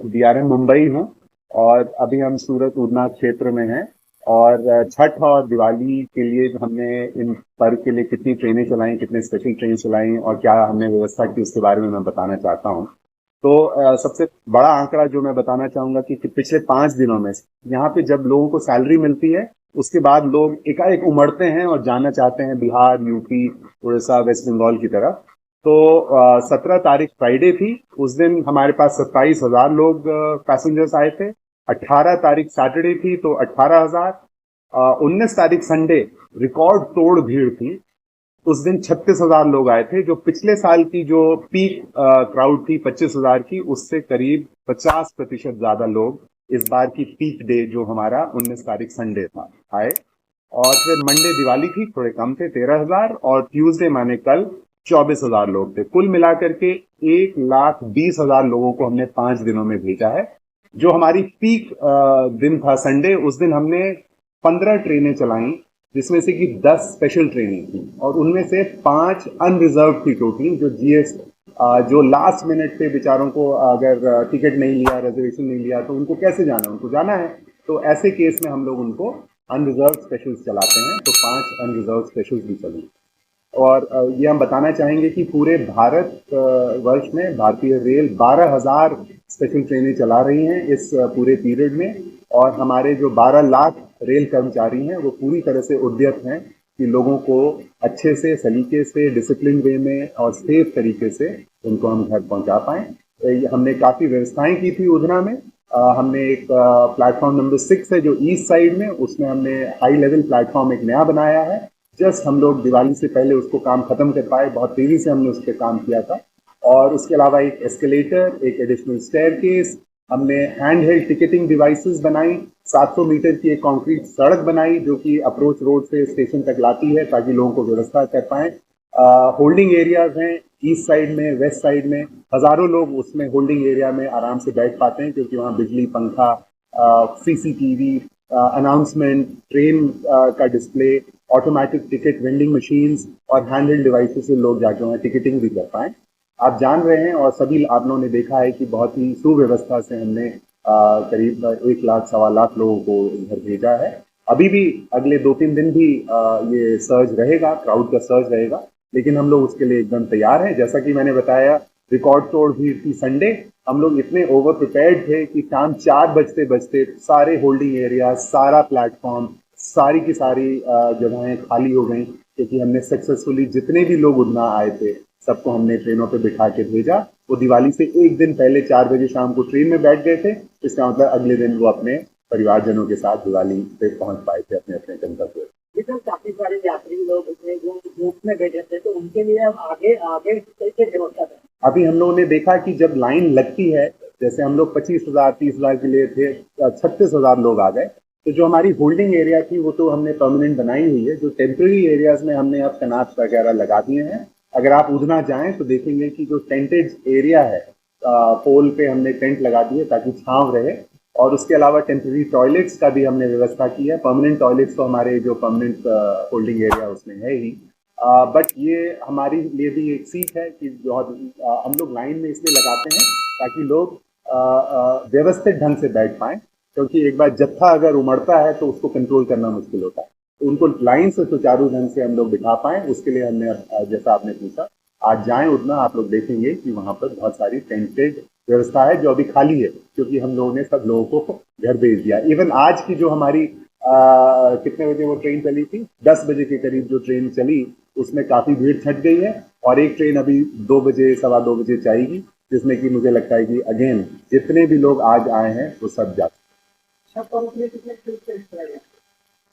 DRM Mumbai हूँ और अभी हम सूरत उधना क्षेत्र में हैं। और छठ और दिवाली के लिए हमने इन पर्व के लिए कितनी ट्रेनें चलाई, कितने स्पेशल ट्रेन चलाई और क्या हमने व्यवस्था की, उसके बारे में मैं बताना चाहता हूँ। तो सबसे बड़ा आंकड़ा जो मैं बताना चाहूंगा कि पिछले 5 दिनों में यहाँ पे जब लोगों को सैलरी मिलती है उसके बाद लोग एकाएक उमड़ते हैं और जाना चाहते हैं बिहार, यूपी, उड़ीसा, वेस्ट बंगाल की तरफ। तो 17 तारीख फ्राइडे थी। उस दिन हमारे पास 27,000 लोग पैसेंजर्स आए थे। 18 तारीख सैटरडे थी तो 18,000। 19 तारीख संडे रिकॉर्ड तोड़ भीड़ थी। उस दिन 36,000 लोग आए थे, जो पिछले साल की जो पीक क्राउड थी 25,000 की, उससे करीब 50% ज्यादा लोग इस बार की पीक डे जो हमारा 19 तारीख संडे था आए। और फिर मंडे दिवाली थी, थोड़े कम थे 13,000। और ट्यूसडे माने कल 24,000 लोग थे। कुल मिलाकर के 1,20,000 लोगों को हमने 5 दिनों में भेजा है। जो हमारी पीक दिन था संडे, उस दिन हमने 15 ट्रेनें चलाई, जिसमें से कि 10 स्पेशल ट्रेनें थी और उनमें से 5 अनरिजर्व थी टोटली। जो जीएस जो लास्ट मिनट पे बेचारों को अगर टिकट नहीं लिया, रिजर्वेशन नहीं लिया, तो उनको कैसे जाना, उनको जाना है। तो ऐसे केस में हम लोग उनको अनरिजर्व स्पेशल्स चलाते हैं। तो 5 अनरिजर्व स्पेशल्स भी चली। और ये हम बताना चाहेंगे कि पूरे भारत वर्ष में भारतीय रेल 12,000 स्पेशल ट्रेनें चला रही हैं इस पूरे पीरियड में। और हमारे जो 12 लाख रेल कर्मचारी हैं वो पूरी तरह से उद्यत हैं कि लोगों को अच्छे से, सलीके से, डिसिप्लिन वे में और सेफ तरीके से उनको हम घर पहुंचा पाएं। हमने काफ़ी व्यवस्थाएं की थी उधना में। हमने एक प्लेटफॉर्म नंबर 6 है जो ईस्ट साइड में, उसमें हमने हाई लेवल प्लेटफॉर्म एक नया बनाया है। जस्ट हम लोग दिवाली से पहले उसको काम खत्म कर पाए, बहुत तेजी से हमने उस पर काम किया था। और उसके अलावा एक एस्केलेटर, एक एडिशनल स्टेयरकेस, हमने हैंड हेल्ड टिकटिंग डिवाइसेस बनाई। 700 मीटर की एक कंक्रीट सड़क बनाई जो कि अप्रोच रोड से स्टेशन तक लाती है ताकि लोगों को व्यवस्था कर पाए। होल्डिंग एरियाज हैं ईस्ट साइड में, वेस्ट साइड में। हजारों लोग उसमें होल्डिंग एरिया में आराम से बैठ पाते हैं क्योंकि वहाँ बिजली, पंखा, सीसीटीवी, अनाउंसमेंट, ट्रेन का display, automatic ticket vending machines और हैंडल डिवाइसेस से लोग जाके वहाँ टिकटिंग भी कर पाएं। आप जान रहे हैं और सभी आप लोगों ने देखा है कि बहुत ही सुव्यवस्था से हमने करीब 1 लाख, 1.25 लाख लोगों को इधर भेजा है। अभी भी अगले 2-3 दिन भी ये सर्ज रहेगा, क्राउड का सर्ज रहेगा, लेकिन हम लोग उसके लिए एकदम तैयार हैं। जैसा कि मैंने बताया, रिकॉर्ड तोड़ भीड़ थी संडे। हम लोग इतने ओवर प्रिपेयर्ड थे कि शाम 4 बजते बजते सारे होल्डिंग एरिया, सारा प्लेटफॉर्म, सारी की सारी जगहें खाली हो गई क्योंकि हमने सक्सेसफुली जितने भी लोग उधना आए थे सबको हमने ट्रेनों पे बिठा के भेजा। वो दिवाली से एक दिन पहले 4 बजे शाम को ट्रेन में बैठ गए थे। इसका मतलब अगले दिन वो अपने परिवारजनों के साथ दिवाली पे पहुंच पाए थे अपने अपने गंतव्य। लेकिन काफी सारे यात्री लोग उसमें जो ग्रुप में बैठे थे, तो उनके लिए हम आगे आगे कैसे व्यवस्था करें? अभी हम लोगों ने देखा कि जब लाइन लगती है, जैसे हम लोग 25,000, 30,000 के लिए थे, 36,000 लोग आ गए। तो जो हमारी होल्डिंग एरिया थी वो तो हमने परमानेंट बनाई हुई है। जो टेम्पररी एरियाज में हमने अब तैनात वगैरह लगा दिए हैं। अगर आप उधना जाएं तो देखेंगे कि जो टेंटेड एरिया है, पोल पे हमने टेंट लगा दिए ताकि छांव रहे। और उसके अलावा टेम्पररी टॉयलेट्स का भी हमने व्यवस्था की है। परमानेंट टॉयलेट्स तो हमारे जो परमानेंट होल्डिंग एरिया उसमें है ही। बट ये हमारे लिए भी एक सीख है कि जो हम लोग लाइन में इसलिए लगाते हैं ताकि लोग व्यवस्थित ढंग से बैठ पाएं, क्योंकि एक बार जत्था अगर उमड़ता है तो उसको कंट्रोल करना मुश्किल होता है। तो उनको लाइन से सुचारू ढंग से हम लोग बिठा पाएं, उसके लिए हमने, जैसा आपने पूछा, आज जाएं उतना आप लोग देखेंगे कि वहां पर बहुत सारी टेंटेड व्यवस्था है जो अभी खाली है क्योंकि हम लोगों ने सब लोगों को घर भेज दिया। इवन आज की जो हमारी कितने बजे वो ट्रेन चली थी, 10 बजे के करीब जो ट्रेन चली, उसमें काफी भीड़ छट गई है। और एक ट्रेन अभी 2 बजे, 2:15 बजे जाएगी, जिसमें कि मुझे लगता है कि अगेन जितने भी लोग आज आए हैं वो सब जाते।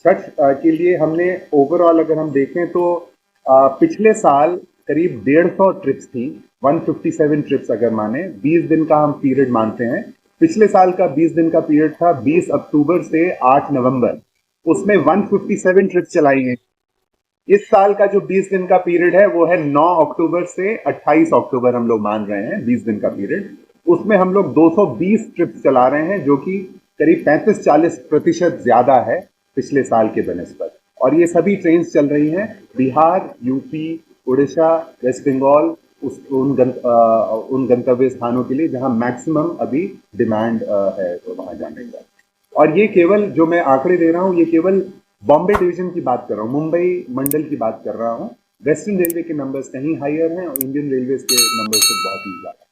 छठ के लिए हमने ओवरऑल अगर हम देखें तो पिछले साल करीब 150 ट्रिप्स थी, 157 ट्रिप्स अगर माने, 20 दिन का हम पीरियड मानते हैं। पिछले साल का 20 दिन का पीरियड था 20 अक्टूबर से 8 नवंबर, उसमें 157 ट्रिप्स चलाई गई। इस साल का जो 20 दिन का पीरियड है वो है 9 अक्टूबर से 28 अक्टूबर, हम लोग मान रहे हैं 20 दिन का पीरियड। उसमें हम लोग 220 ट्रिप्स चला रहे हैं, जो कि करीब 35-40% ज्यादा है पिछले साल के बनस्पत। और ये सभी ट्रेन चल रही हैं बिहार, यूपी, उड़ीसा, वेस्ट बंगाल, उन गंतव्य स्थानों के लिए जहां मैक्सिमम अभी डिमांड है तो वहां जाने का। और ये केवल जो मैं आंकड़े दे रहा हूँ, ये केवल बॉम्बे डिवीजन की बात कर रहा हूँ, मुंबई मंडल की बात कर रहा हूँ। वेस्टर्न रेलवे के नंबर्स कहीं हायर हैं और इंडियन रेलवे के नंबर्स तो बहुत ही ज्यादा।